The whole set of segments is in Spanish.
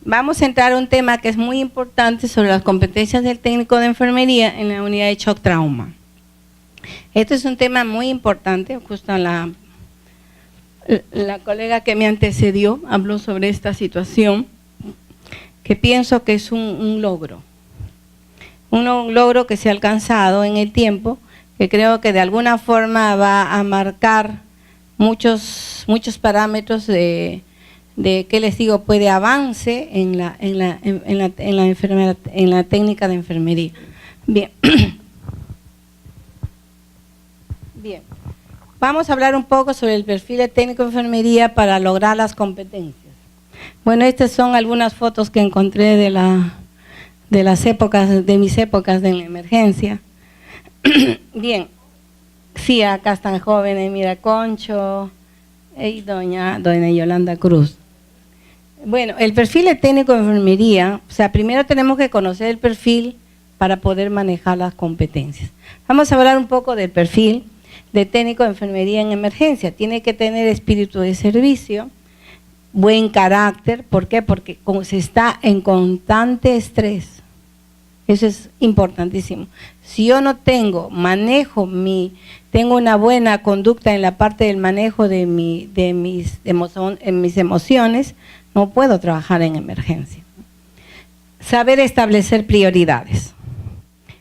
Vamos a entrar a un tema que es muy importante sobre las competencias del técnico de enfermería en la unidad de shock trauma. Esto es un tema muy importante, justo la colega que me antecedió habló sobre esta situación, que pienso que es un logro que se ha alcanzado en el tiempo, que creo que de alguna forma va a marcar muchos parámetros de qué les digo, puede avance en la técnica de enfermería. Bien. Bien. Vamos a hablar un poco sobre el perfil de técnico de enfermería para lograr las competencias. Bueno, estas son algunas fotos que encontré de mis épocas de la emergencia. Bien. Sí, acá están jóvenes, mira, Concho y doña Yolanda Cruz. Bueno, el perfil de técnico de enfermería, o sea, primero tenemos que conocer el perfil para poder manejar las competencias. Vamos a hablar un poco del perfil de técnico de enfermería en emergencia. Tiene que tener espíritu de servicio, buen carácter. ¿Por qué? Porque como se está en constante estrés, eso es importantísimo. Si yo no tengo tengo una buena conducta en la parte del manejo de mis emociones, no puedo trabajar en emergencia. Saber establecer prioridades.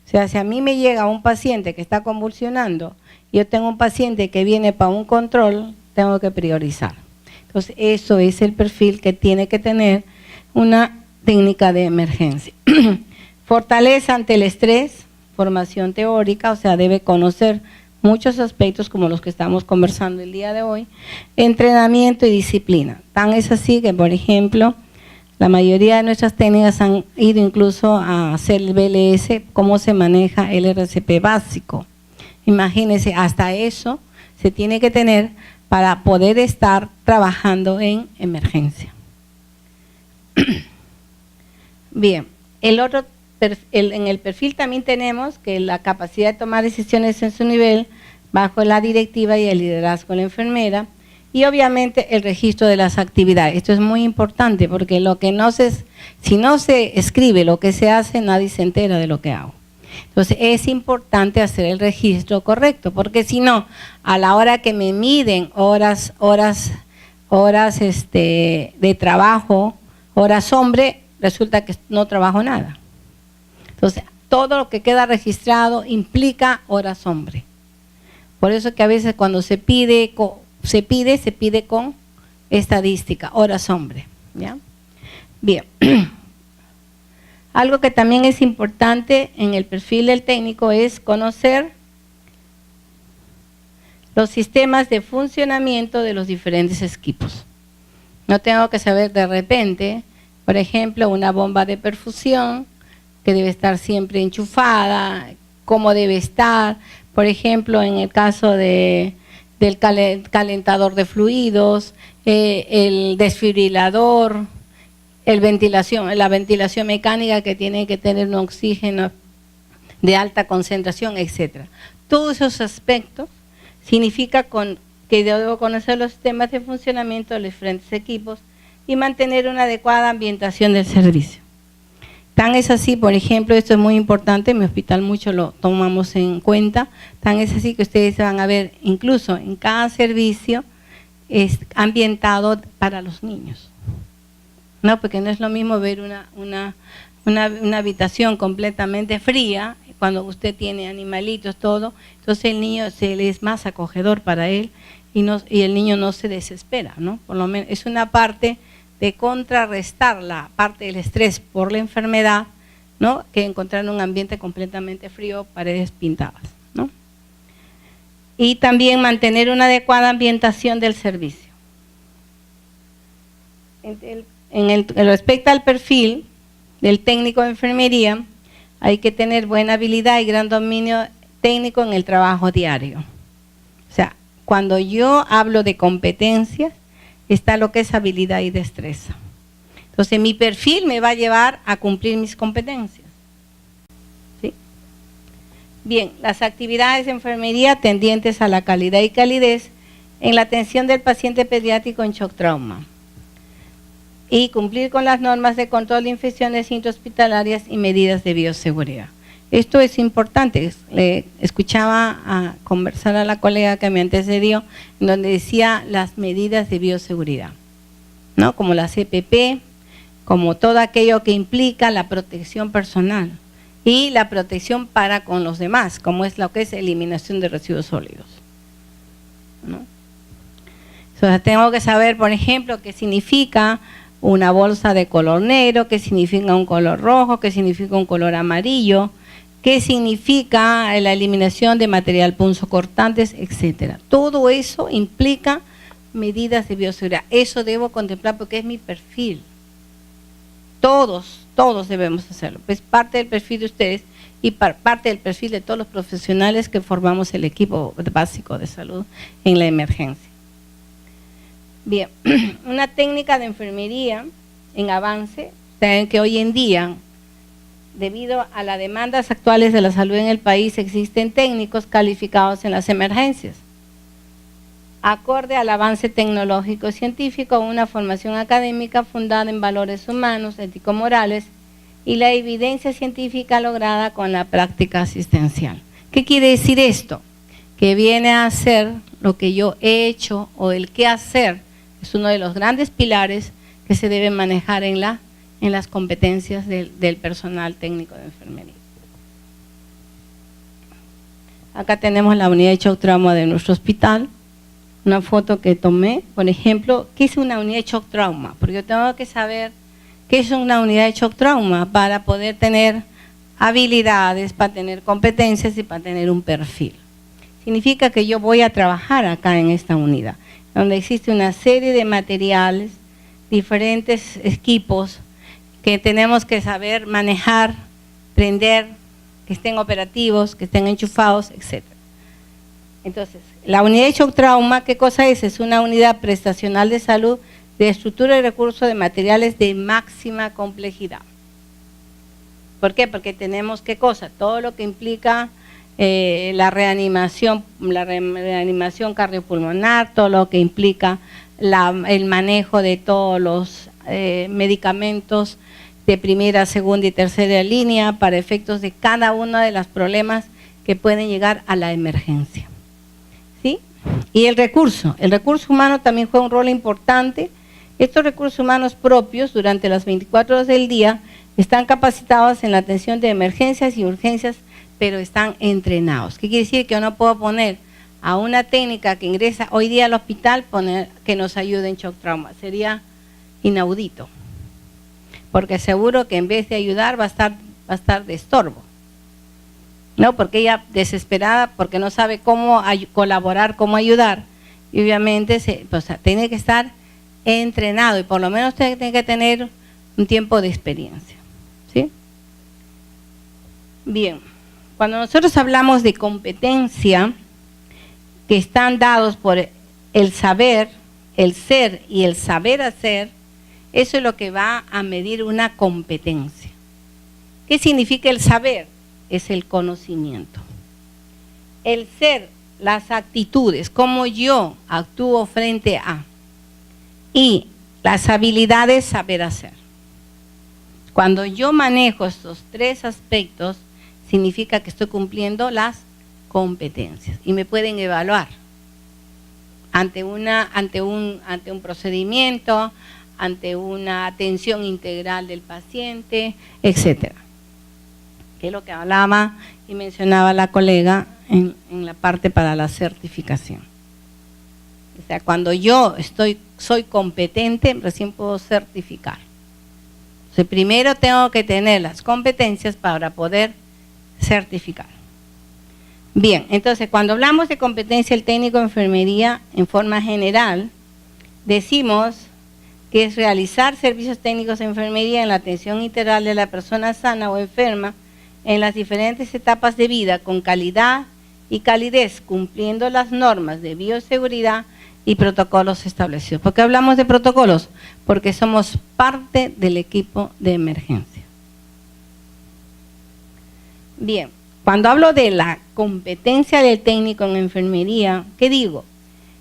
O sea, si a mí me llega un paciente que está convulsionando, yo tengo un paciente que viene para un control, tengo que priorizar. Entonces, eso es el perfil que tiene que tener una técnica de emergencia. Fortaleza ante el estrés, formación teórica, o sea, debe conocer muchos aspectos como los que estamos conversando el día de hoy, entrenamiento y disciplina. Tan es así que, por ejemplo, la mayoría de nuestras técnicas han ido incluso a hacer el BLS, cómo se maneja el RCP básico. Imagínense, hasta eso se tiene que tener para poder estar trabajando en emergencia. Bien, en el perfil también tenemos que la capacidad de tomar decisiones en su nivel, bajo la directiva y el liderazgo de la enfermera, y obviamente el registro de las actividades. Esto es muy importante porque si no se escribe lo que se hace, nadie se entera de lo que hago. Entonces es importante hacer el registro correcto, porque si no, a la hora que me miden horas de trabajo, horas hombre, resulta que no trabajo nada. Entonces, todo lo que queda registrado implica horas hombre. Por eso que a veces cuando se pide con estadística, horas hombre. ¿Ya? Bien. Algo que también es importante en el perfil del técnico es conocer los sistemas de funcionamiento de los diferentes equipos. No tengo que saber de repente, por ejemplo, una bomba de perfusión, que debe estar siempre enchufada, cómo debe estar, por ejemplo, en el caso del calentador de fluidos, el desfibrilador, la ventilación mecánica que tiene que tener un oxígeno de alta concentración, etc. Todos esos aspectos significa que debo conocer los sistemas de funcionamiento de los diferentes equipos y mantener una adecuada ambientación del servicio. Tan es así, por ejemplo, esto es muy importante, en mi hospital mucho lo tomamos en cuenta, tan es así que ustedes van a ver incluso en cada servicio es ambientado para los niños. No, porque no es lo mismo ver una habitación completamente fría, cuando usted tiene animalitos, todo, entonces el niño es más acogedor para él y el niño no se desespera, ¿no? Por lo menos es una parte de contrarrestar la parte del estrés por la enfermedad, ¿no? Que encontrar un ambiente completamente frío, paredes pintadas, ¿no? Y también mantener una adecuada ambientación del servicio. En respecto al perfil del técnico de enfermería, hay que tener buena habilidad y gran dominio técnico en el trabajo diario. O sea, cuando yo hablo de competencias, está lo que es habilidad y destreza. Entonces, mi perfil me va a llevar a cumplir mis competencias. ¿Sí? Bien, las actividades de enfermería tendientes a la calidad y calidez en la atención del paciente pediátrico en shock trauma. y cumplir con las normas de control de infecciones intrahospitalarias y medidas de bioseguridad. Esto es importante. Le escuchaba a conversar a la colega que me antecedió, en donde decía las medidas de bioseguridad, ¿no? Como la CPP, como todo aquello que implica la protección personal y la protección para con los demás, como es lo que es eliminación de residuos sólidos, ¿no? O sea, tengo que saber, por ejemplo, qué significa una bolsa de color negro, qué significa un color rojo, qué significa un color amarillo, qué significa la eliminación de material punzocortantes, etcétera. Todo eso implica medidas de bioseguridad. Eso debo contemplar porque es mi perfil. Todos debemos hacerlo. Es parte del perfil de ustedes y parte del perfil de todos los profesionales que formamos el equipo básico de salud en la emergencia. Bien, una técnica de enfermería en avance, saben que hoy en día, debido a las demandas actuales de la salud en el país, existen técnicos calificados en las emergencias. Acorde al avance tecnológico científico, una formación académica fundada en valores humanos, ético-morales y la evidencia científica lograda con la práctica asistencial. ¿Qué quiere decir esto? Que viene a ser lo que yo he hecho o el qué hacer, es uno de los grandes pilares que se deben manejar en las competencias del personal técnico de enfermería. Acá tenemos la unidad de shock trauma de nuestro hospital. Una foto que tomé, por ejemplo, ¿qué es una unidad de shock trauma? Porque yo tengo que saber qué es una unidad de shock trauma para poder tener habilidades, para tener competencias y para tener un perfil. Significa que yo voy a trabajar acá en esta unidad, donde existe una serie de materiales, diferentes equipos que tenemos que saber manejar, prender, que estén operativos, que estén enchufados, etc. Entonces, la unidad de shock trauma, ¿qué cosa es? Es una unidad prestacional de salud de estructura y recursos de materiales de máxima complejidad. ¿Por qué? Porque tenemos, ¿qué cosa? Todo lo que implica la reanimación cardiopulmonar, todo lo que implica el manejo de todos los medicamentos de primera, segunda y tercera línea para efectos de cada uno de los problemas que pueden llegar a la emergencia. ¿Sí? Y el recurso humano también juega un rol importante. Estos recursos humanos propios durante las 24 horas del día están capacitados en la atención de emergencias y urgencias, pero están entrenados. ¿Qué quiere decir? Que yo no puedo poner a una técnica que ingresa hoy día al hospital poner que nos ayude en shock trauma. Sería inaudito, porque seguro que en vez de ayudar va a estar de estorbo. No, porque ella desesperada, porque no sabe cómo colaborar, cómo ayudar, y obviamente tiene que estar entrenado y por lo menos tiene que tener un tiempo de experiencia. ¿Sí? Bien, cuando nosotros hablamos de competencia, que están dados por el saber, el ser y el saber hacer, eso es lo que va a medir una competencia. ¿Qué significa el saber? Es el conocimiento. El ser, las actitudes, cómo yo actúo frente a. Y las habilidades, saber hacer. Cuando yo manejo estos tres aspectos, significa que estoy cumpliendo las competencias y me pueden evaluar ante un procedimiento, ante una atención integral del paciente, etcétera. Que es lo que hablaba y mencionaba la colega en la parte para la certificación. O sea, cuando yo soy competente, recién puedo certificar. Entonces, primero tengo que tener las competencias para poder certificar. Bien, entonces cuando hablamos de competencia del técnico de enfermería en forma general, decimos que es realizar servicios técnicos de enfermería en la atención integral de la persona sana o enferma en las diferentes etapas de vida con calidad y calidez, cumpliendo las normas de bioseguridad y protocolos establecidos. ¿Por qué hablamos de protocolos? Porque somos parte del equipo de emergencia. Bien, cuando hablo de la competencia del técnico en enfermería, ¿qué digo?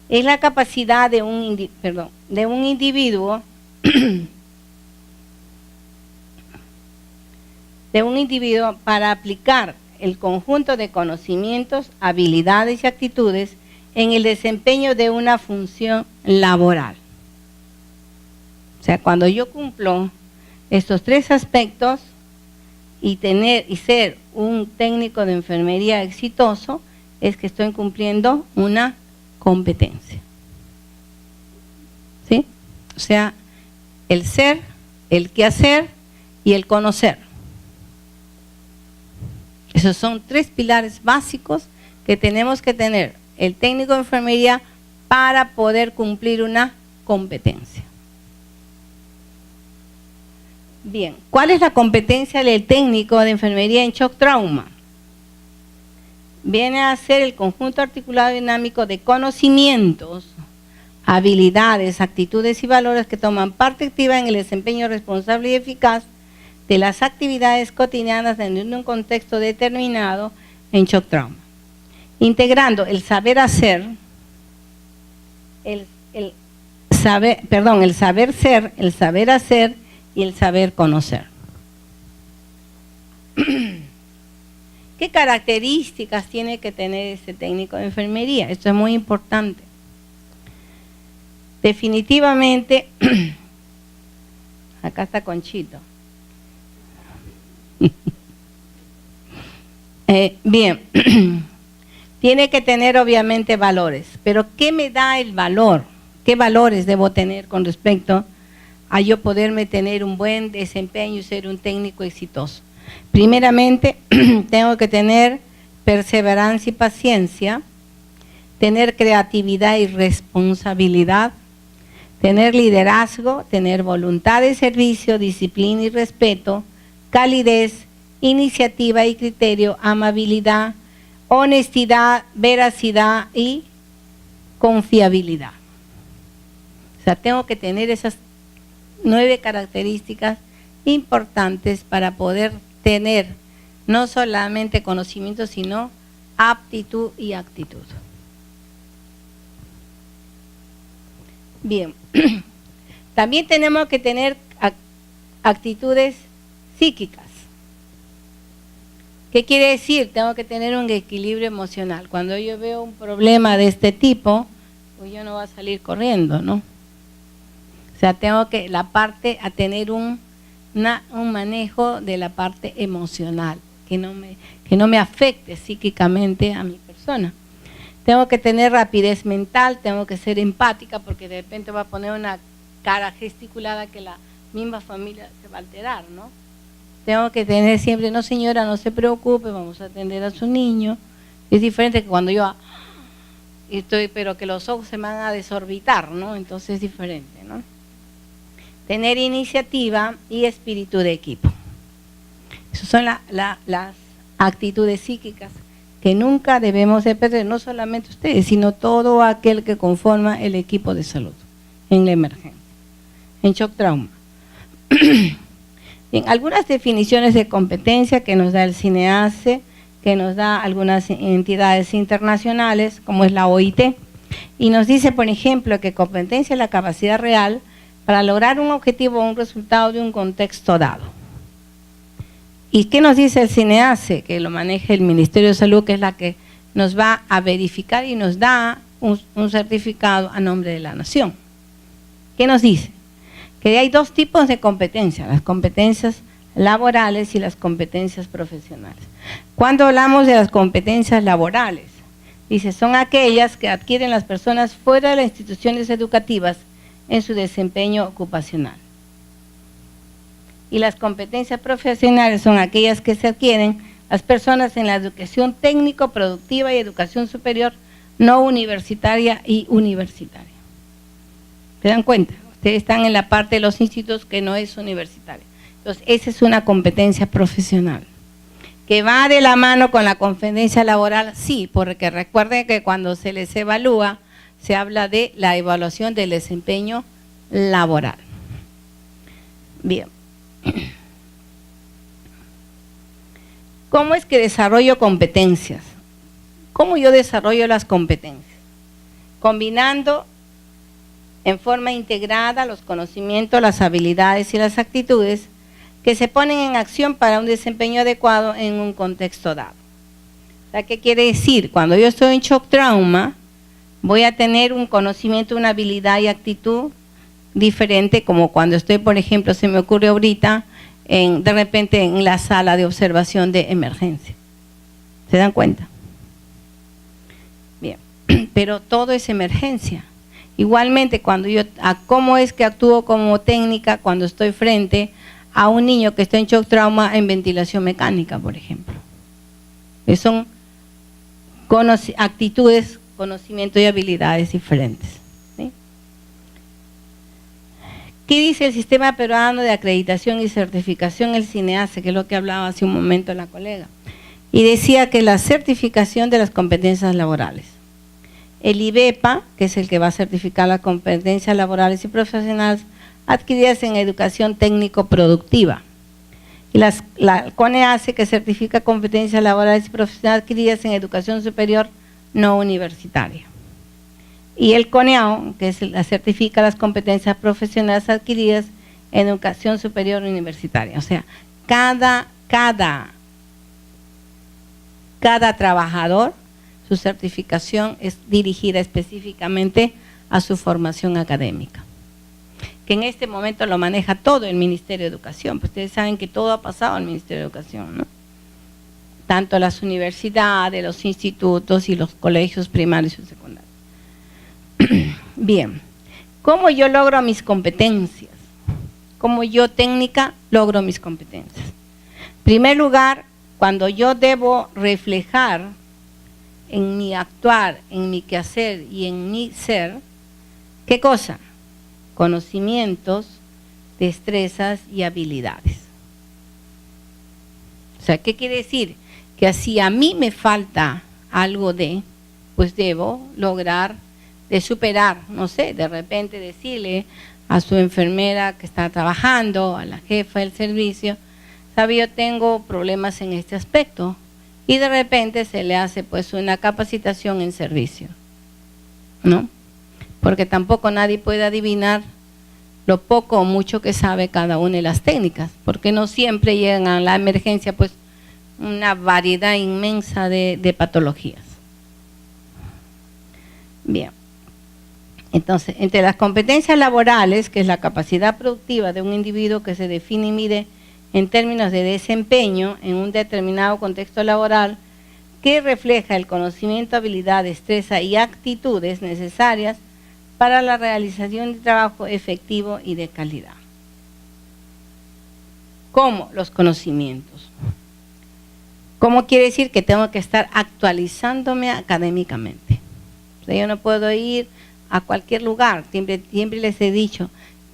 Es la capacidad de un individuo de un individuo para aplicar el conjunto de conocimientos, habilidades y actitudes en el desempeño de una función laboral. O sea, cuando yo cumplo estos tres aspectos y ser un técnico de enfermería exitoso, es que estoy cumpliendo una competencia. ¿Sí? O sea, el ser, el qué hacer y el conocer. Esos son tres pilares básicos que tenemos que tener el técnico de enfermería para poder cumplir una competencia. Bien, ¿cuál es la competencia del técnico de enfermería en shock trauma? Viene a ser el conjunto articulado dinámico de conocimientos, habilidades, actitudes y valores que toman parte activa en el desempeño responsable y eficaz de las actividades cotidianas en un contexto determinado en shock trauma, integrando el saber hacer, el saber ser, el saber hacer y el saber conocer. ¿Qué características tiene que tener este técnico de enfermería? Esto es muy importante. Definitivamente, acá está Conchito. Bien, tiene que tener obviamente valores, pero ¿qué me da el valor? ¿Qué valores debo tener con respecto a yo poderme tener un buen desempeño y ser un técnico exitoso? Primeramente, tengo que tener perseverancia y paciencia, tener creatividad y responsabilidad, tener liderazgo, tener voluntad de servicio, disciplina y respeto, calidez, iniciativa y criterio, amabilidad, honestidad, veracidad y confiabilidad. O sea, tengo que tener esas 9 características importantes para poder tener no solamente conocimiento, sino aptitud y actitud. Bien, también tenemos que tener actitudes psíquicas. ¿Qué quiere decir? Tengo que tener un equilibrio emocional. Cuando yo veo un problema de este tipo, pues yo no voy a salir corriendo, ¿no? O sea, tengo que tener un manejo de la parte emocional, que no me afecte psíquicamente a mi persona. Tengo que tener rapidez mental, tengo que ser empática, porque de repente va a poner una cara gesticulada que la misma familia se va a alterar, ¿no? Tengo que tener siempre, no señora, no se preocupe, vamos a atender a su niño. Es diferente que cuando yo pero que los ojos se van a desorbitar, ¿no? Entonces es diferente, ¿no? Tener iniciativa y espíritu de equipo. Esas son las actitudes psíquicas que nunca debemos de perder, no solamente ustedes, sino todo aquel que conforma el equipo de salud en la emergencia, en shock trauma. Bien, algunas definiciones de competencia que nos da el CINEACE, que nos da algunas entidades internacionales, como es la OIT, y nos dice, por ejemplo, que competencia es la capacidad real para lograr un objetivo o un resultado de un contexto dado. ¿Y qué nos dice el CINEACE? Que lo maneja el Ministerio de Salud, que es la que nos va a verificar y nos da un certificado a nombre de la nación. ¿Qué nos dice? Que hay 2 tipos de competencias, las competencias laborales y las competencias profesionales. Cuando hablamos de las competencias laborales, dice, son aquellas que adquieren las personas fuera de las instituciones educativas en su desempeño ocupacional. Y las competencias profesionales son aquellas que se adquieren las personas en la educación técnico, productiva y educación superior no universitaria y universitaria. ¿Se dan cuenta? Ustedes están en la parte de los institutos que no es universitaria. Entonces, esa es una competencia profesional. ¿Que va de la mano con la competencia laboral? Sí, porque recuerden que cuando se les evalúa, se habla de la evaluación del desempeño laboral. Bien. ¿Cómo es que desarrollo competencias? ¿Cómo yo desarrollo las competencias? Combinando en forma integrada los conocimientos, las habilidades y las actitudes que se ponen en acción para un desempeño adecuado en un contexto dado. O sea, ¿qué quiere decir? Cuando yo estoy en shock trauma, voy a tener un conocimiento, una habilidad y actitud diferente, como cuando estoy, por ejemplo, se me ocurre ahorita, de repente en la sala de observación de emergencia. ¿Se dan cuenta? Bien, pero todo es emergencia. Igualmente, cuando ¿cómo es que actúo como técnica cuando estoy frente a un niño que está en shock trauma en ventilación mecánica, por ejemplo? Son actitudes, conocimiento y habilidades diferentes. ¿Sí? ¿Qué dice el Sistema Peruano de Acreditación y Certificación, el CINEACE, que es lo que hablaba hace un momento la colega? Y decía que la certificación de las competencias laborales. El IBEPA, que es el que va a certificar las competencias laborales y profesionales adquiridas en educación técnico-productiva. Y la CONEACE, que certifica competencias laborales y profesionales adquiridas en educación superior no universitaria. Y el CONEAO, que certifica las competencias profesionales adquiridas en educación superior universitaria. O sea, cada trabajador, su certificación es dirigida específicamente a su formación académica, que en este momento lo maneja todo el Ministerio de Educación. Pues ustedes saben que todo ha pasado al Ministerio de Educación, ¿no? Tanto las universidades, los institutos y los colegios primarios y secundarios. Bien, ¿cómo yo logro mis competencias? ¿Cómo yo técnica logro mis competencias? En primer lugar, cuando yo debo reflejar en mi actuar, en mi quehacer y en mi ser, ¿qué cosa? Conocimientos, destrezas y habilidades. O sea, ¿qué quiere decir? Que si a mí me falta algo pues debo lograr de superar, no sé, de repente decirle a su enfermera que está trabajando, a la jefa del servicio, sabe, yo tengo problemas en este aspecto, y de repente se le hace pues una capacitación en servicio, ¿no? Porque tampoco nadie puede adivinar lo poco o mucho que sabe cada una de las técnicas, porque no siempre llegan a la emergencia pues una variedad inmensa de patologías. Bien, entonces, entre las competencias laborales, que es la capacidad productiva de un individuo que se define y mide en términos de desempeño en un determinado contexto laboral, que refleja el conocimiento, habilidad, destreza y actitudes necesarias para la realización de trabajo efectivo y de calidad. ¿Cómo? Los conocimientos. ¿Cómo quiere decir? Que tengo que estar actualizándome académicamente. O sea, yo no puedo ir a cualquier lugar, siempre les he dicho,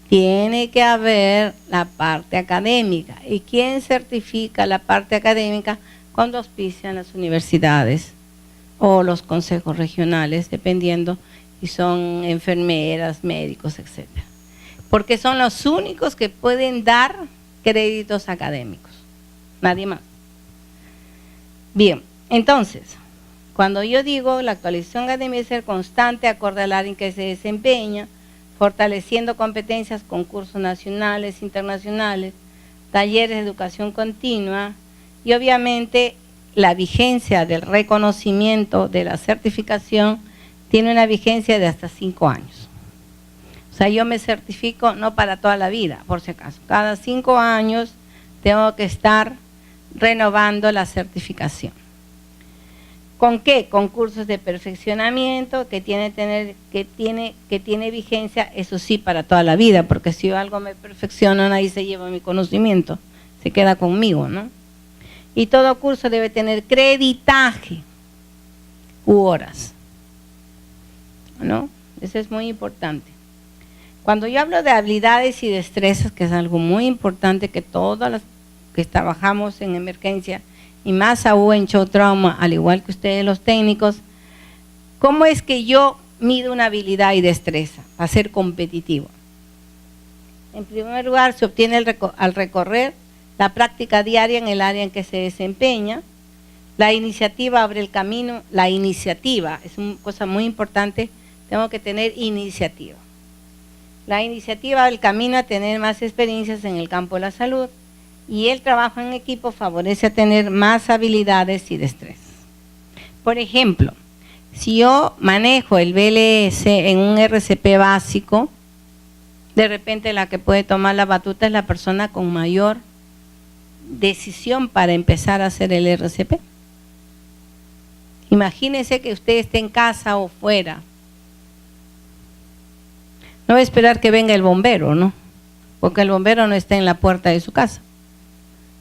tiene que haber la parte académica. ¿Y quién certifica la parte académica? Cuando auspician las universidades o los consejos regionales, dependiendo si son enfermeras, médicos, etc. Porque son los únicos que pueden dar créditos académicos, nadie más. Bien, entonces, cuando yo digo la actualización académica debe ser constante, acorde al área en que se desempeña, fortaleciendo competencias con cursos nacionales, internacionales, talleres de educación continua y obviamente la vigencia del reconocimiento de la certificación tiene una vigencia de hasta 5 años. O sea, yo me certifico no para toda la vida, por si acaso. Cada 5 años tengo que estar renovando la certificación. ¿Con qué? Con cursos de perfeccionamiento que tiene vigencia, eso sí, para toda la vida, porque si yo algo me perfecciono, nadie se lleva mi conocimiento, se queda conmigo, ¿no? Y todo curso debe tener creditaje u horas, ¿no? Eso es muy importante. Cuando yo hablo de habilidades y destrezas, que es algo muy importante que todas las que trabajamos en emergencia, y más aún en shock trauma, al igual que ustedes los técnicos, ¿cómo es que yo mido una habilidad y destreza para ser competitivo? En primer lugar, se obtiene al recorrer la práctica diaria en el área en que se desempeña. La iniciativa abre el camino. La iniciativa es una cosa muy importante, tengo que tener iniciativa. La iniciativa abre el camino a tener más experiencias en el campo de la salud Y el trabajo en equipo favorece a tener más habilidades y destrezas. Por ejemplo, si yo manejo el BLS en un RCP básico, de repente la que puede tomar la batuta es la persona con mayor decisión para empezar a hacer el RCP. Imagínense que usted esté en casa o fuera. No va a esperar que venga el bombero, ¿no? Porque el bombero no está en la puerta de su casa.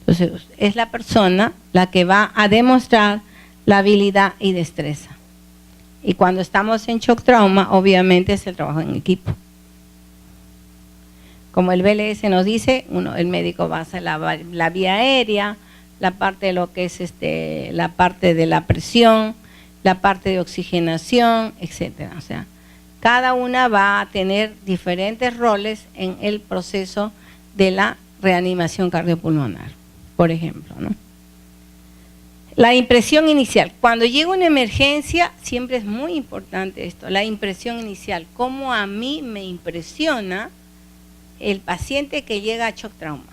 Entonces, es la persona la que va a demostrar la habilidad y destreza. Y cuando estamos en shock trauma, obviamente es el trabajo en equipo. Como el BLS nos dice, el médico va a hacer la vía aérea, la parte de lo que es la parte de la presión, la parte de oxigenación, etcétera. O sea, cada una va a tener diferentes roles en el proceso de la reanimación cardiopulmonar, por ejemplo, ¿no? La impresión inicial. Cuando llega una emergencia, siempre es muy importante esto, la impresión inicial. Cómo a mí me impresiona el paciente que llega a shock trauma.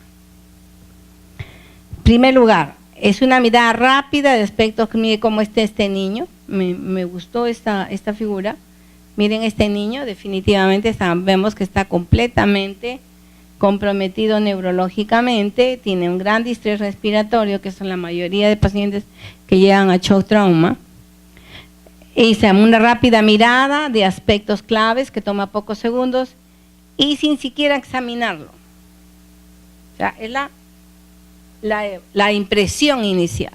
En primer lugar, es una mirada rápida de aspectos. Mire cómo está este niño. Me gustó esta figura. Miren este niño, definitivamente vemos que está completamente comprometido neurológicamente, tiene un gran distrés respiratorio, que son la mayoría de pacientes que llegan a shock trauma. Hice una rápida mirada de aspectos claves que toma pocos segundos y sin siquiera examinarlo. O sea, es la impresión inicial.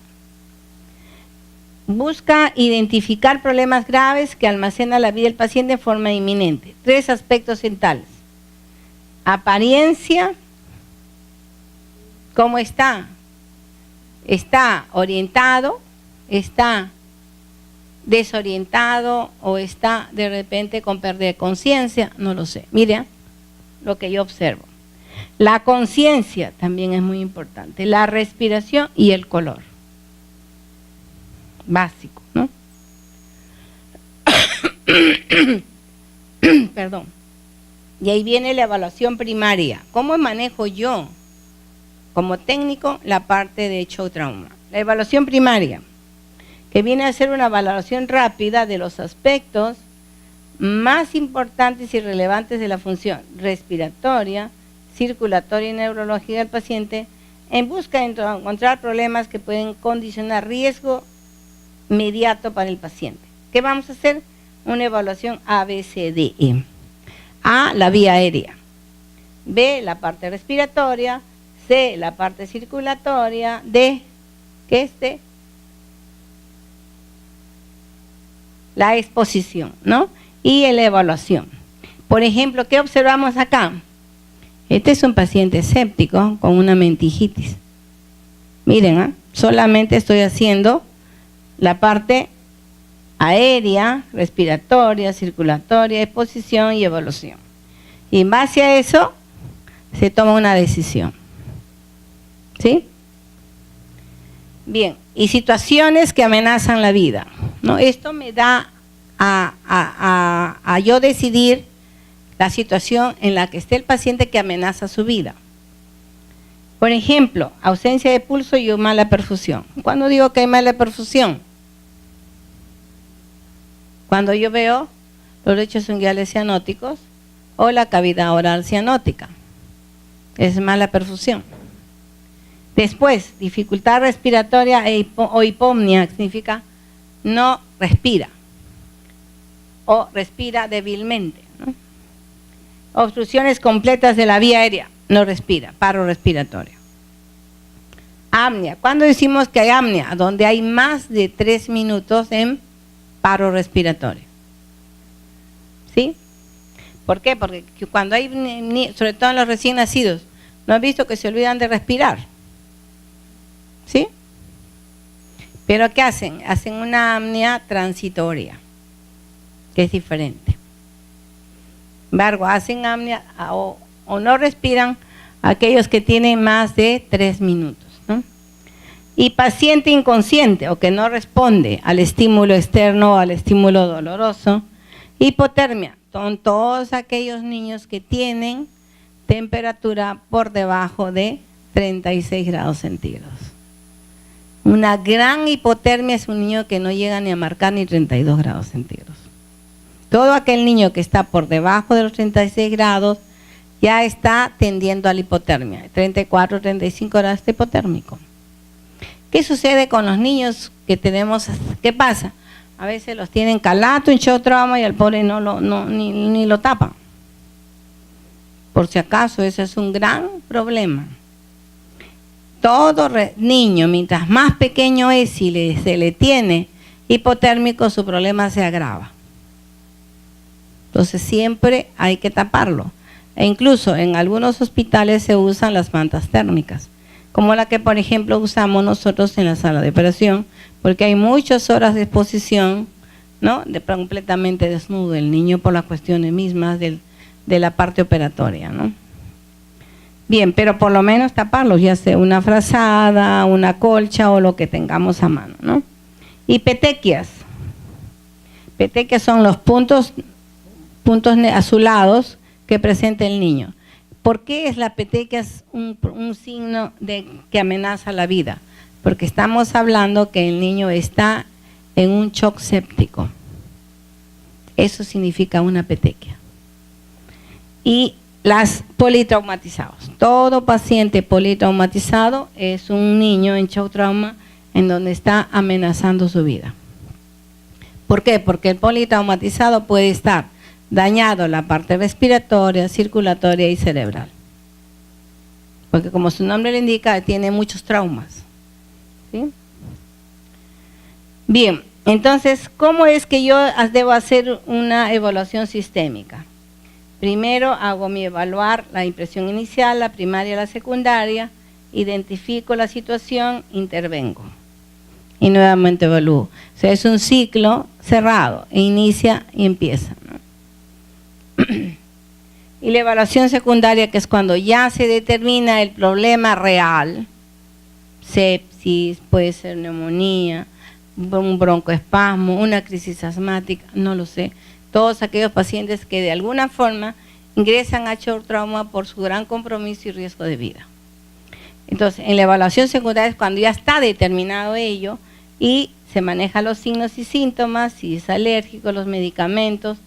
Busca identificar problemas graves que almacenan la vida del paciente en forma inminente. 3 aspectos centrales. Apariencia, ¿cómo está? ¿Está orientado? ¿Está desorientado? ¿O está de repente con pérdida de conciencia? No lo sé. Mire lo que yo observo. La conciencia también es muy importante. La respiración y el color. Básico, ¿no? Perdón. Y ahí viene la evaluación primaria. ¿Cómo manejo yo, como técnico, la parte de shock trauma? La evaluación primaria, que viene a ser una valoración rápida de los aspectos más importantes y relevantes de la función respiratoria, circulatoria y neurológica del paciente, en busca de encontrar problemas que pueden condicionar riesgo inmediato para el paciente. ¿Qué vamos a hacer? Una evaluación ABCDE. A, la vía aérea. B, la parte respiratoria. C, la parte circulatoria. D, ¿qué es D? La exposición, ¿no? Y la evaluación. Por ejemplo, ¿qué observamos acá? Este es un paciente séptico con una meningitis. Miren, solamente estoy haciendo la parte aérea, respiratoria, circulatoria, exposición y evaluación. Y en base a eso se toma una decisión. ¿Sí? Bien, y situaciones que amenazan la vida, ¿no? Esto me da a yo decidir la situación en la que esté el paciente que amenaza su vida. Por ejemplo, ausencia de pulso y mala perfusión. ¿Cuándo digo que hay mala perfusión? Cuando yo veo los lechos unguiales cianóticos o la cavidad oral cianótica. Es mala perfusión. Después, dificultad respiratoria o hipopnea, significa no respira o respira débilmente, ¿no? Obstrucciones completas de la vía aérea, no respira, paro respiratorio. Apnea, ¿cuándo decimos que hay apnea? Donde hay más de 3 minutos en paro respiratorio. ¿Sí? ¿Por qué? Porque cuando hay, sobre todo en los recién nacidos, ¿no han visto que se olvidan de respirar? ¿Sí? ¿Pero qué hacen? Hacen una apnea transitoria, que es diferente. Sin embargo, hacen apnea o no respiran aquellos que tienen más de 3 minutos, ¿no? Y paciente inconsciente o que no responde al estímulo externo o al estímulo doloroso. Hipotermia, son todos aquellos niños que tienen temperatura por debajo de 36 grados centígrados. Una gran hipotermia es un niño que no llega ni a marcar ni 32 grados centígrados. Todo aquel niño que está por debajo de los 36 grados ya está tendiendo a la hipotermia. 34, 35 grados de hipotérmico. ¿Qué sucede con los niños que tenemos? ¿Qué pasa? A veces los tienen calato, en shock trauma y al pobre ni lo tapan. Por si acaso, ese es un gran problema. Todo niño, mientras más pequeño es y se le tiene hipotérmico, su problema se agrava. Entonces siempre hay que taparlo. E incluso en algunos hospitales se usan las mantas térmicas, como la que por ejemplo usamos nosotros en la sala de operación, porque hay muchas horas de exposición, ¿no?, de completamente desnudo el niño por las cuestiones mismas de la parte operatoria, ¿no? Bien, pero por lo menos taparlos, ya sea una frazada, una colcha o lo que tengamos a mano, ¿no? Y petequias. Petequias son los puntos azulados que presenta el niño. ¿Por qué es la petequia es un signo que amenaza la vida? Porque estamos hablando que el niño está en un shock séptico. Eso significa una petequia. Y las politraumatizados. Todo paciente politraumatizado es un niño en shock trauma en donde está amenazando su vida. ¿Por qué? Porque el politraumatizado puede estar dañado la parte respiratoria, circulatoria y cerebral. Porque como su nombre le indica, tiene muchos traumas. ¿Sí? Bien, entonces, ¿cómo es que yo debo hacer una evaluación sistémica? Primero hago mi evaluar la impresión inicial, la primaria, la secundaria, identifico la situación, intervengo. Y nuevamente evalúo. O sea, es un ciclo cerrado, inicia y empieza, ¿no? Y la evaluación secundaria, que es cuando ya se determina el problema real, sepsis, puede ser neumonía, un broncoespasmo, una crisis asmática, no lo sé. Todos aquellos pacientes que de alguna forma ingresan a shock trauma por su gran compromiso y riesgo de vida. Entonces, en la evaluación secundaria es cuando ya está determinado ello y se manejan los signos y síntomas, si es alérgico, los medicamentos,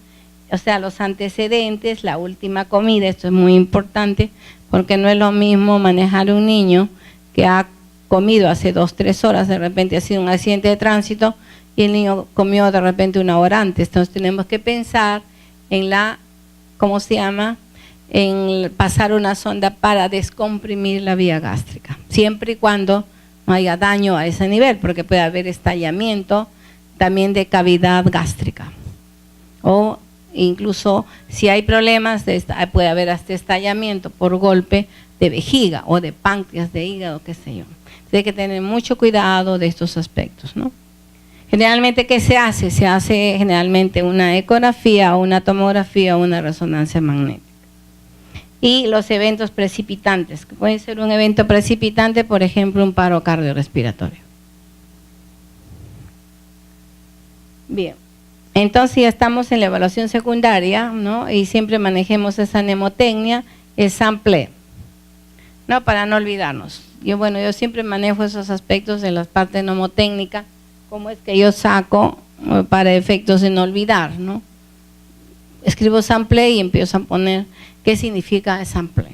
o sea, los antecedentes, la última comida. Esto es muy importante porque no es lo mismo manejar un niño que ha comido hace 2 o 3 horas, de repente ha sido un accidente de tránsito y el niño comió de repente 1 hora antes. Entonces tenemos que pensar en ¿cómo se llama?, en pasar una sonda para descomprimir la vía gástrica, siempre y cuando no haya daño a ese nivel, porque puede haber estallamiento también de cavidad gástrica. O incluso si hay problemas, puede haber hasta estallamiento por golpe de vejiga o de páncreas, de hígado, qué sé yo. Entonces hay que tener mucho cuidado de estos aspectos, ¿no? Generalmente, ¿qué se hace? Se hace generalmente una ecografía, o una tomografía o una resonancia magnética. Y los eventos precipitantes, que puede ser un evento precipitante, por ejemplo, un paro cardiorrespiratorio. Bien. Entonces ya estamos en la evaluación secundaria, ¿no? Y siempre manejemos esa mnemotecnia, el sample, ¿no? Para no olvidarnos. Yo siempre manejo esos aspectos en las partes mnemotécnicas, cómo es que yo saco para efectos de no olvidar, ¿no? Escribo sample y empiezo a poner qué significa sample,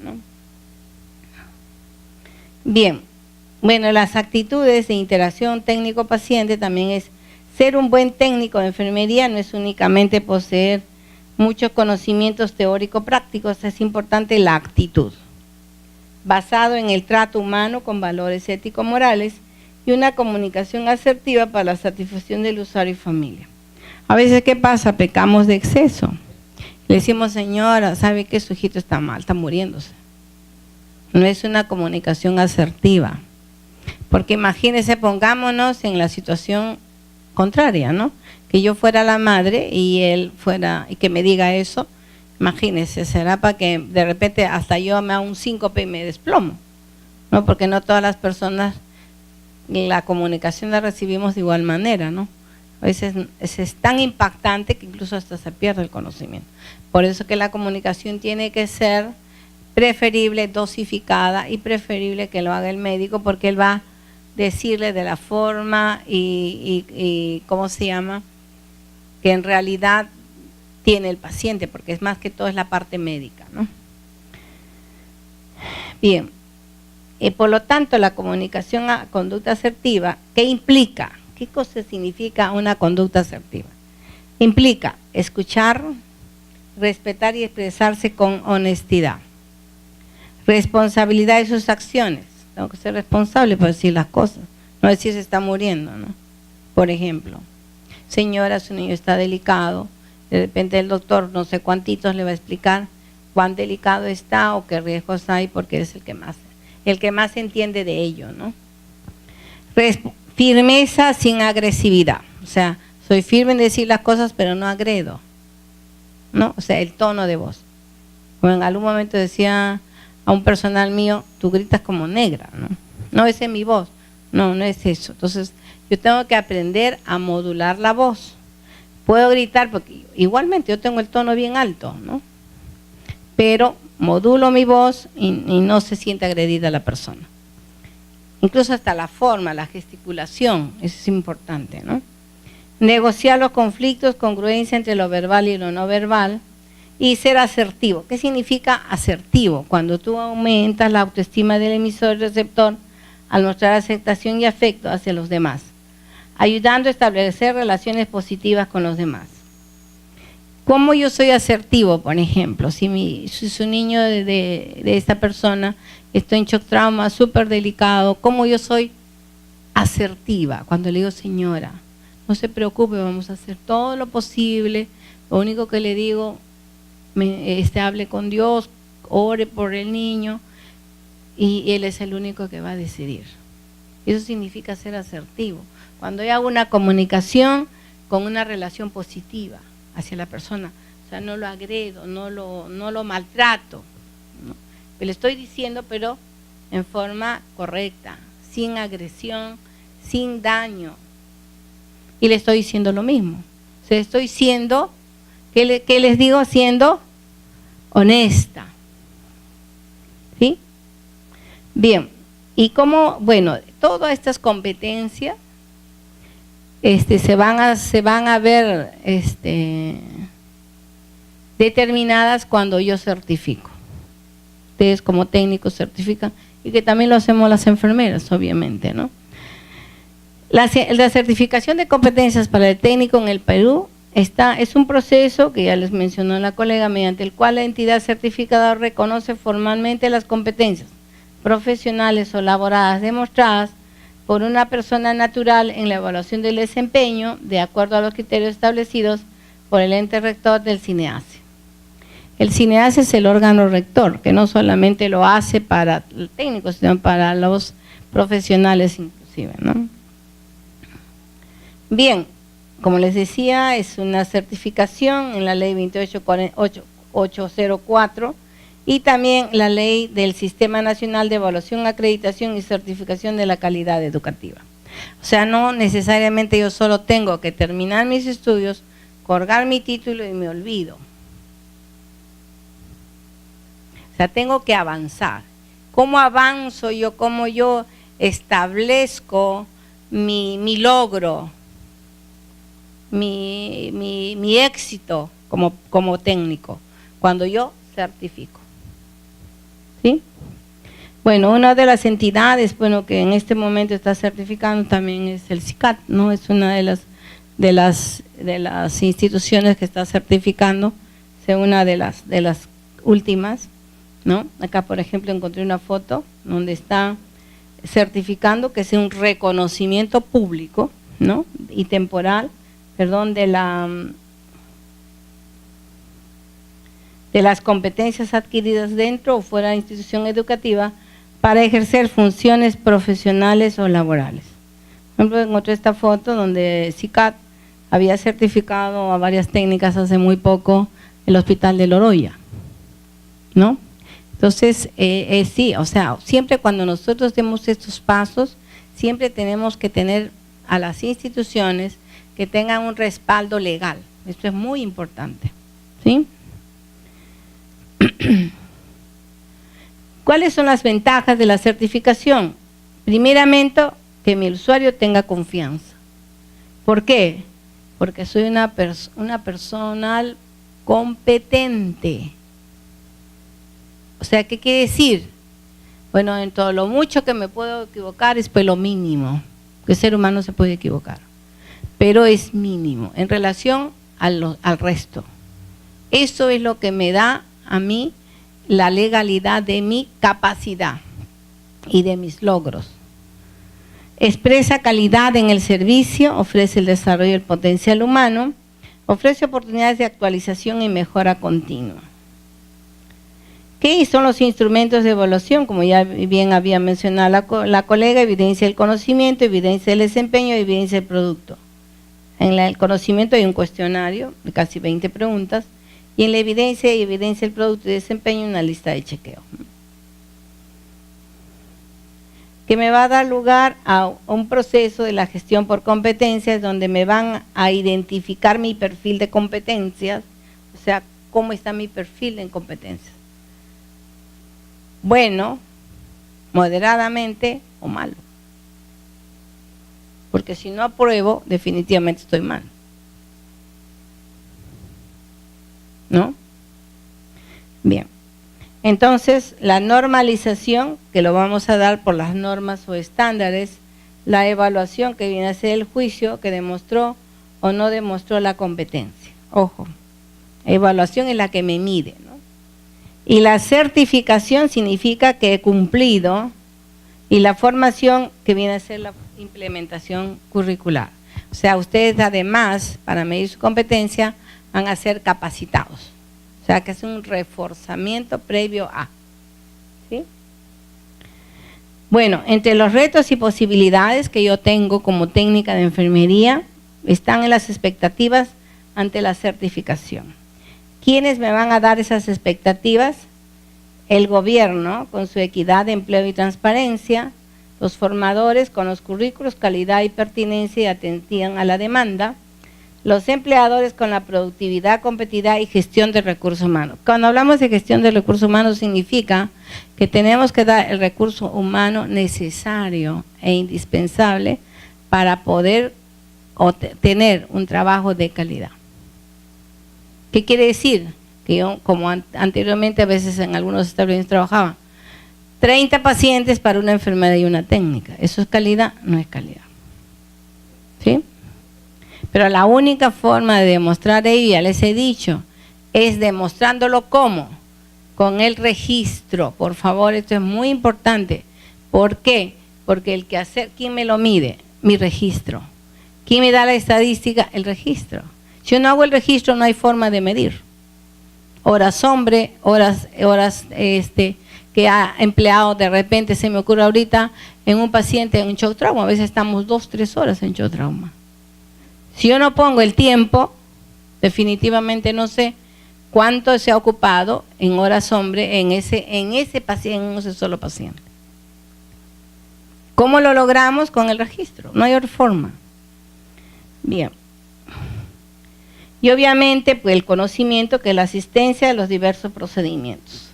¿no? Bien, las actitudes de interacción técnico-paciente también es ser un buen técnico de enfermería. No es únicamente poseer muchos conocimientos teórico-prácticos, es importante la actitud, basado en el trato humano con valores ético-morales y una comunicación asertiva para la satisfacción del usuario y familia. A veces, ¿qué pasa? Pecamos de exceso. Le decimos, señora, ¿sabe que su hijito está mal, está muriéndose? No es una comunicación asertiva. Porque imagínense, pongámonos en la situación contraria, ¿no? Que yo fuera la madre y él fuera, y que me diga eso. Imagínense, será para que de repente hasta yo me haga un síncope y me desplomo, ¿no? Porque no todas las personas la comunicación la recibimos de igual manera, ¿no? A veces es tan impactante que incluso hasta se pierde el conocimiento. Por eso que la comunicación tiene que ser preferible dosificada y preferible que lo haga el médico, porque él va a decirle de la forma y ¿cómo se llama?, que en realidad tiene el paciente, porque es más que todo es la parte médica, ¿no? Bien, por lo tanto, la comunicación a conducta asertiva, ¿qué implica? ¿Qué cosa significa una conducta asertiva? Implica escuchar, respetar y expresarse con honestidad. Responsabilidad de sus acciones. Tengo que ser responsable por decir las cosas, no decir se está muriendo, ¿no? Por ejemplo, señora, su niño está delicado, de repente el doctor no sé cuántitos le va a explicar cuán delicado está o qué riesgos hay, porque es el que más entiende de ello, ¿no? Firmeza sin agresividad, o sea, soy firme en decir las cosas pero no agredo, ¿no? O sea, el tono de voz. Bueno, en algún momento decía a un personal mío, tú gritas como negra, ¿no? No, esa es mi voz. No, no es eso. Entonces, yo tengo que aprender a modular la voz. Puedo gritar porque igualmente yo tengo el tono bien alto, ¿no? Pero modulo mi voz y no se siente agredida la persona. Incluso hasta la forma, la gesticulación, eso es importante, ¿no? Negociar los conflictos, congruencia entre lo verbal y lo no verbal, y ser asertivo. ¿Qué significa asertivo? Cuando tú aumentas la autoestima del emisor y receptor al mostrar aceptación y afecto hacia los demás, ayudando a establecer relaciones positivas con los demás. ¿Cómo yo soy asertivo, por ejemplo? Si su niño de esta persona está en shock trauma súper delicado, ¿cómo yo soy asertiva? Cuando le digo, señora, no se preocupe, vamos a hacer todo lo posible, lo único que le digo, hable con Dios, ore por el niño, y Él es el único que va a decidir. Eso significa ser asertivo. Cuando yo hago una comunicación con una relación positiva hacia la persona, o sea, no lo agredo, no lo maltrato, ¿no? Le estoy diciendo, pero en forma correcta, sin agresión, sin daño. Y le estoy diciendo lo mismo. O sea, estoy siendo, ¿qué les digo? Siendo honesta. ¿Sí? Bien. Y cómo, bueno, todas estas competencias se van a ver determinadas cuando yo certifico. Ustedes como técnicos certifican, y que también lo hacemos las enfermeras, obviamente, ¿no? La certificación de competencias para el técnico en el Perú es un proceso que ya les mencionó la colega, mediante el cual la entidad certificadora reconoce formalmente las competencias profesionales o laborales demostradas por una persona natural en la evaluación del desempeño de acuerdo a los criterios establecidos por el ente rector del CINEACE. El CINEACE es el órgano rector, que no solamente lo hace para el técnico, sino para los profesionales inclusive, ¿no? Bien, como les decía, es una certificación en la ley 28804 y también la ley del Sistema Nacional de Evaluación, Acreditación y Certificación de la Calidad Educativa. O sea, no necesariamente yo solo tengo que terminar mis estudios, colgar mi título y me olvido. O sea, tengo que avanzar. ¿Cómo avanzo yo? ¿Cómo yo establezco mi logro? Mi éxito como técnico, cuando yo certifico. ¿Sí? Bueno, una de las entidades, bueno, que en este momento está certificando también es el CICAT, ¿no? Es una de las instituciones que está certificando, es una de las últimas, ¿no? Acá, por ejemplo, encontré una foto donde está certificando que es un reconocimiento público, ¿no? Y temporal, perdón, de las competencias adquiridas dentro o fuera de la institución educativa para ejercer funciones profesionales o laborales. Por ejemplo, encontré esta foto donde CICAT había certificado a varias técnicas hace muy poco el Hospital de Loroya, ¿no? Entonces, sí, o sea, siempre cuando nosotros demos estos pasos, siempre tenemos que tener a las instituciones que tengan un respaldo legal. Esto es muy importante, ¿sí? ¿Cuáles son las ventajas de la certificación? Primeramente, que mi usuario tenga confianza. ¿Por qué? Porque soy una persona competente. O sea, ¿qué quiere decir? Bueno, en todo lo mucho que me puedo equivocar es pues lo mínimo, que el ser humano se puede equivocar, pero es mínimo en relación al resto. Eso es lo que me da a mí la legalidad de mi capacidad y de mis logros. Expresa calidad en el servicio, ofrece el desarrollo del potencial humano, ofrece oportunidades de actualización y mejora continua. ¿Qué son los instrumentos de evaluación? Como ya bien había mencionado la colega, evidencia del conocimiento, evidencia del desempeño, evidencia del producto. En el conocimiento hay un cuestionario de casi 20 preguntas y en la evidencia y evidencia del producto y desempeño una lista de chequeo. Que me va a dar lugar a un proceso de la gestión por competencias donde me van a identificar mi perfil de competencias, o sea, cómo está mi perfil en competencias. Bueno, moderadamente o malo. Porque si no apruebo, definitivamente estoy mal. ¿No? Bien. Entonces, la normalización, que lo vamos a dar por las normas o estándares, la evaluación, que viene a ser el juicio que demostró o no demostró la competencia. Ojo, evaluación es la que me mide, ¿no? Y la certificación significa que he cumplido, y la formación, que viene a ser la implementación curricular. O sea, ustedes además, para medir su competencia, van a ser capacitados. O sea, que es un reforzamiento previo a. ¿Sí? Bueno, entre los retos y posibilidades que yo tengo como técnica de enfermería, están en las expectativas ante la certificación. ¿Quiénes me van a dar esas expectativas? El gobierno, con su equidad de empleo y transparencia, los formadores con los currículos, calidad y pertinencia y atención a la demanda, los empleadores con la productividad, competitividad y gestión de recursos humanos. Cuando hablamos de gestión de recursos humanos significa que tenemos que dar el recurso humano necesario e indispensable para poder tener un trabajo de calidad. ¿Qué quiere decir? Que yo, como anteriormente a veces en algunos establecimientos trabajaba, 30 pacientes para una enfermera y una técnica. ¿Eso es calidad? No es calidad. ¿Sí? Pero la única forma de demostrar ello, ya les he dicho, es demostrándolo ¿cómo? Con el registro. Por favor, esto es muy importante. ¿Por qué? Porque ¿quién me lo mide? Mi registro. ¿Quién me da la estadística? El registro. Si yo no hago el registro, no hay forma de medir. Horas hombre, horas que ha empleado de repente, se me ocurre ahorita, en un paciente en un shock trauma. A veces estamos 2-3 horas en shock trauma. Si yo no pongo el tiempo, definitivamente no sé cuánto se ha ocupado en horas hombre en ese paciente, en ese solo paciente. ¿Cómo lo logramos? Con el registro. No hay otra forma. Bien. Y obviamente, pues el conocimiento, que es la asistencia de los diversos procedimientos.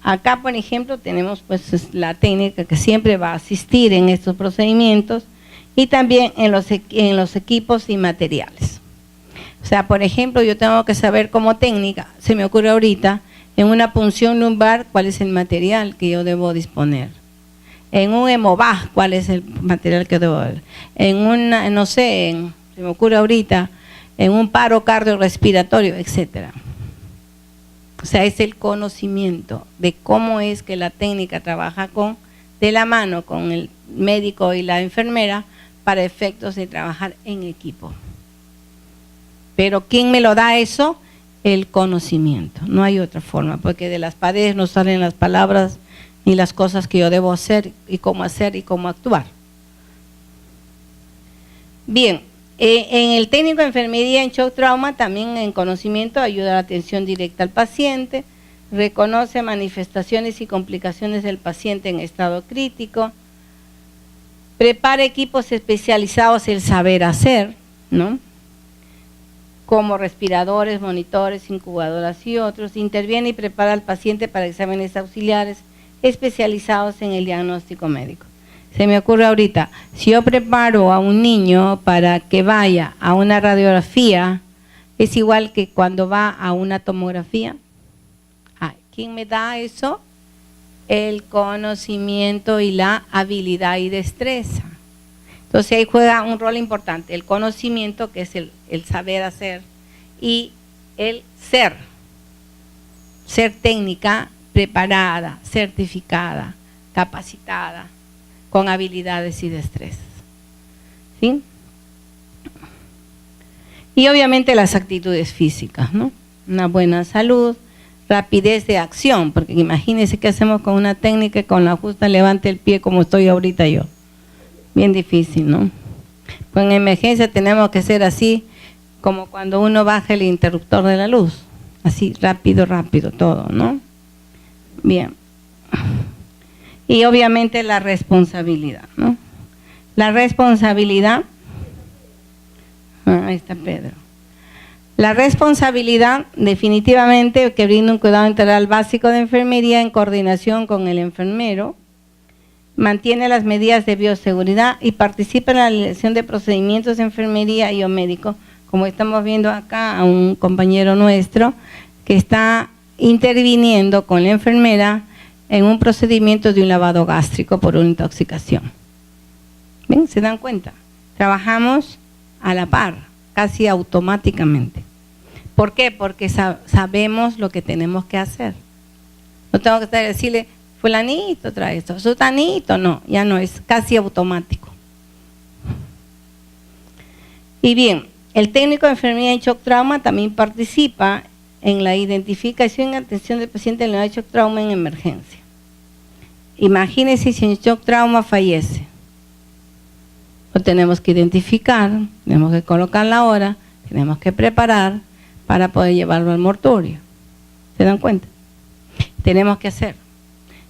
Acá, por ejemplo, tenemos pues la técnica que siempre va a asistir en estos procedimientos y también en los equipos y materiales. O sea, por ejemplo, yo tengo que saber como técnica, se me ocurre ahorita, en una punción lumbar, cuál es el material que yo debo disponer. En un hemobag, cuál es el material que debo ver. En una, no sé, se me ocurre ahorita, en un paro cardiorrespiratorio, etcétera. O sea, es el conocimiento de cómo es que la técnica trabaja de la mano con el médico y la enfermera para efectos de trabajar en equipo. Pero ¿quién me lo da eso? El conocimiento. No hay otra forma, porque de las paredes no salen las palabras ni las cosas que yo debo hacer y cómo actuar. Bien. En el técnico de enfermería en shock trauma, también en conocimiento, ayuda a la atención directa al paciente, reconoce manifestaciones y complicaciones del paciente en estado crítico, prepara equipos especializados, el saber hacer, ¿no? Como respiradores, monitores, incubadoras y otros, interviene y prepara al paciente para exámenes auxiliares, especializados en el diagnóstico médico. Se me ocurre ahorita, si yo preparo a un niño para que vaya a una radiografía, es igual que cuando va a una tomografía. ¿Quién me da eso? El conocimiento y la habilidad y destreza. Entonces ahí juega un rol importante, el conocimiento, que es el saber hacer, y el ser técnica, preparada, certificada, capacitada, con habilidades y destrezas. ¿Sí? Y obviamente las actitudes físicas, ¿no? Una buena salud, rapidez de acción, porque imagínense qué hacemos con una técnica con la justa levante el pie como estoy ahorita yo. Bien difícil, ¿no? Pues en emergencia tenemos que ser así, como cuando uno baja el interruptor de la luz. Así, rápido todo, ¿no? Bien. Y obviamente la responsabilidad, ¿no? La responsabilidad, ahí está Pedro. La responsabilidad definitivamente que brinda un cuidado integral básico de enfermería en coordinación con el enfermero, mantiene las medidas de bioseguridad y participa en la elección de procedimientos de enfermería y o médico, como estamos viendo acá a un compañero nuestro que está interviniendo con la enfermera en un procedimiento de un lavado gástrico por una intoxicación. ¿Ven? ¿Se dan cuenta? Trabajamos a la par, casi automáticamente. ¿Por qué? Porque sabemos lo que tenemos que hacer. No tengo que decirle, fulanito trae esto, sutanito, no, ya no, es casi automático. Y bien, el técnico de enfermería en shock trauma también participa en la identificación y atención del paciente en el shock trauma en emergencia. Imagínense si en shock trauma fallece. Lo tenemos que identificar, tenemos que colocar la hora, tenemos que preparar para poder llevarlo al mortuorio. ¿Se dan cuenta? Tenemos que hacer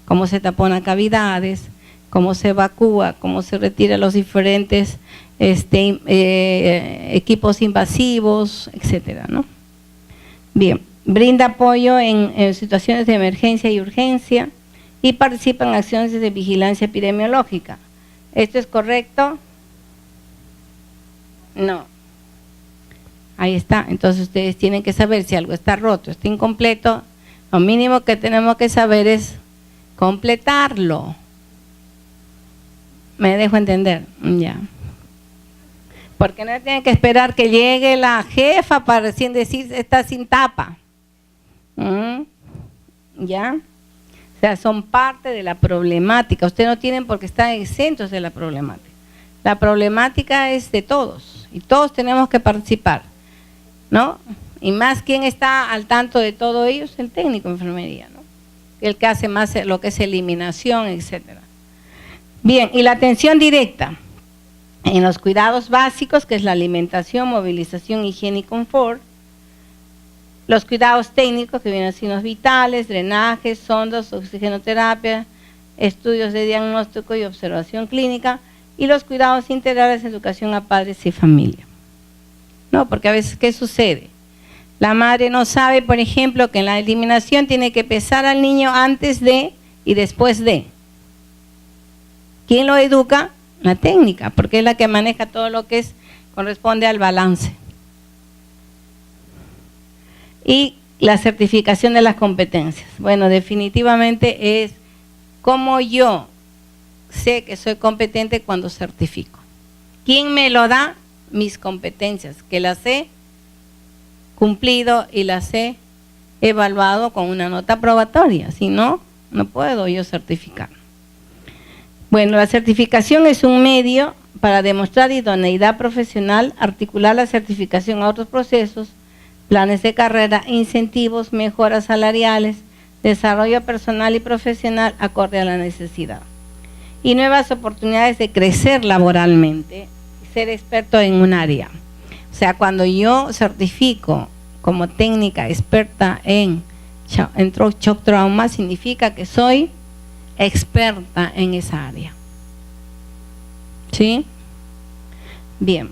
cómo se taponan cavidades, cómo se evacúa, cómo se retira los diferentes equipos invasivos, etcétera, ¿no? Bien, brinda apoyo en situaciones de emergencia y urgencia y participa en acciones de vigilancia epidemiológica. ¿Esto es correcto? No. Ahí está. Entonces ustedes tienen que saber si algo está roto, está incompleto. Lo mínimo que tenemos que saber es completarlo. ¿Me dejo entender? Ya. Porque no tienen que esperar que llegue la jefa para recién decir está sin tapa. ¿Ya? O sea, son parte de la problemática. Ustedes no tienen por qué estar exentos de la problemática. La problemática es de todos y todos tenemos que participar, ¿no? Y más, ¿quién está al tanto de todo ello? El técnico de enfermería, ¿no? El que hace más lo que es eliminación, etcétera. Bien, y la atención directa en los cuidados básicos, que es la alimentación, movilización, higiene y confort. Los cuidados técnicos, que vienen signos vitales, drenajes, sondas, oxigenoterapia, estudios de diagnóstico y observación clínica. Y los cuidados integrales en educación a padres y familia. No, porque a veces, ¿qué sucede? La madre no sabe, por ejemplo, que en la eliminación tiene que pesar al niño antes de y después de. ¿Quién lo educa? La técnica, porque es la que maneja todo lo que corresponde al balance. Y la certificación de las competencias. Bueno, definitivamente es como yo sé que soy competente cuando certifico. ¿Quién me lo da? Mis competencias, que las he cumplido y las he evaluado con una nota probatoria. Si no, no puedo yo certificar. Bueno, la certificación es un medio para demostrar idoneidad profesional, articular la certificación a otros procesos, planes de carrera, incentivos, mejoras salariales, desarrollo personal y profesional acorde a la necesidad. Y nuevas oportunidades de crecer laboralmente, ser experto en un área. O sea, cuando yo certifico como técnica experta en shock trauma, significa que soy experta en esa área. ¿Sí? Bien.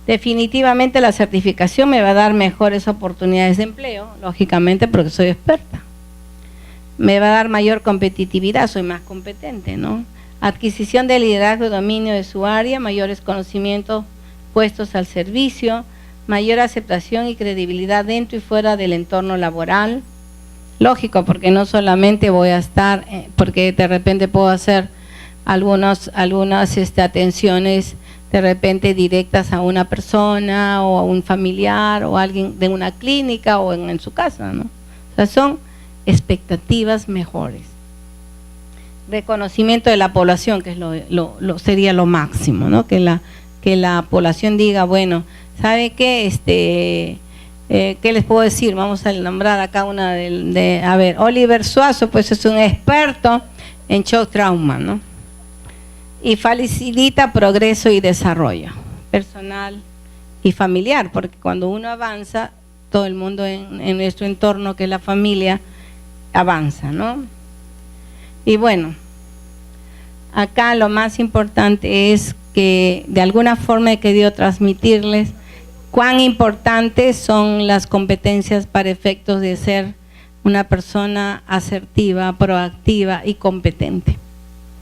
Definitivamente la certificación me va a dar mejores oportunidades de empleo, lógicamente porque soy experta. me va a dar mayor competitividad, soy más competente, ¿no? Adquisición de liderazgo y dominio de su área, mayores conocimientos puestos al servicio, mayor aceptación y credibilidad dentro y fuera del entorno laboral. Lógico, porque no solamente voy a estar, porque de repente puedo hacer algunas atenciones de repente directas a una persona o a un familiar o a alguien de una clínica o en su casa, ¿no? O sea, son expectativas mejores. Reconocimiento de la población, que es sería lo máximo, ¿no? Que la población diga, bueno, ¿sabe qué? ¿Qué les puedo decir? Vamos a nombrar acá una a ver, Oliver Suazo, pues es un experto en shock trauma, ¿no? Y facilita progreso y desarrollo personal y familiar, porque cuando uno avanza, todo el mundo en nuestro entorno, que es la familia, avanza, ¿no? Y bueno, acá lo más importante es que de alguna forma he querido transmitirles cuán importantes son las competencias para efectos de ser una persona asertiva, proactiva y competente.